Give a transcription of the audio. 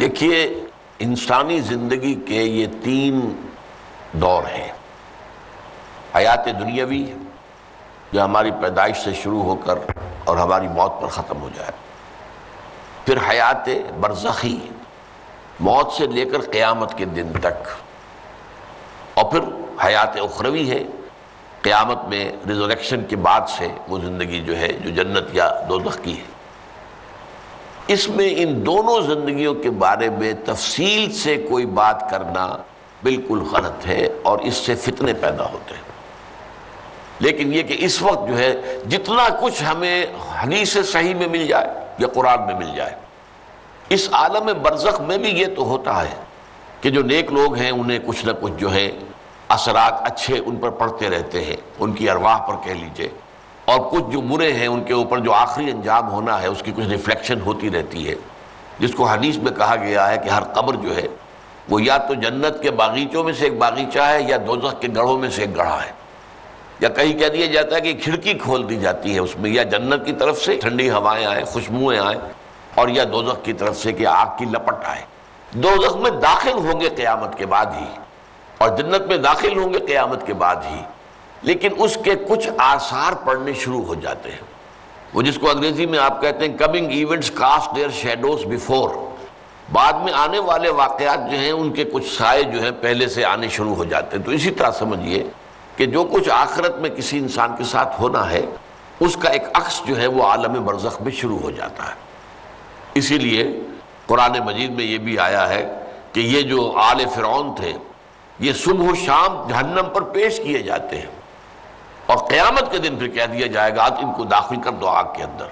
دیکھیے، انسانی زندگی کے یہ تین دور ہیں۔ حیات دنیاوی جو ہماری پیدائش سے شروع ہو کر اور ہماری موت پر ختم ہو جائے، پھر حیات برزخی موت سے لے کر قیامت کے دن تک، اور پھر حیات اخروی ہے قیامت میں ریزریکشن کے بعد سے وہ زندگی جو ہے جو جنت یا دوزخ کی ہے۔ اس میں ان دونوں زندگیوں کے بارے میں تفصیل سے کوئی بات کرنا بالکل غلط ہے اور اس سے فتنے پیدا ہوتے ہیں۔ لیکن یہ کہ اس وقت جو ہے جتنا کچھ ہمیں حدیث صحیح میں مل جائے یا قرآن میں مل جائے، اس عالم برزخ میں بھی یہ تو ہوتا ہے کہ جو نیک لوگ ہیں انہیں کچھ نہ کچھ جو ہے اثرات اچھے ان پر پڑتے رہتے ہیں، ان کی ارواح پر کہہ لیجئے، اور کچھ جو برے ہیں ان کے اوپر جو آخری انجام ہونا ہے اس کی کچھ ریفلیکشن ہوتی رہتی ہے، جس کو حدیث میں کہا گیا ہے کہ ہر قبر جو ہے وہ یا تو جنت کے باغیچوں میں سے ایک باغیچہ ہے یا دوزخ کے گڑھوں میں سے ایک گڑھا ہے، یا کہیں کہہ دیا جاتا ہے کہ کھڑکی کھول دی جاتی ہے اس میں، یا جنت کی طرف سے ٹھنڈی ہوائیں آئیں، خوشبوئیں آئیں، اور یا دوزخ کی طرف سے کہ آگ کی لپٹ آئے۔ دوزخ میں داخل ہوں گے قیامت کے بعد ہی، اور جنت میں داخل ہوں گے قیامت کے بعد ہی، لیکن اس کے کچھ آثار پڑنے شروع ہو جاتے ہیں، وہ جس کو انگریزی میں آپ کہتے ہیں coming events cast their shadows before, بعد میں آنے والے واقعات جو ہیں ان کے کچھ سائے جو ہیں پہلے سے آنے شروع ہو جاتے ہیں۔ تو اسی طرح سمجھیے کہ جو کچھ آخرت میں کسی انسان کے ساتھ ہونا ہے اس کا ایک عکس جو ہے وہ عالم برزخ میں شروع ہو جاتا ہے۔ اسی لیے قرآن مجید میں یہ بھی آیا ہے کہ یہ جو آل فرعون تھے یہ صبح و شام جہنم پر پیش کیے جاتے ہیں، اور قیامت کے دن پھر کہہ دیا جائے گا ان کو داخل کر دو آگ کے اندر۔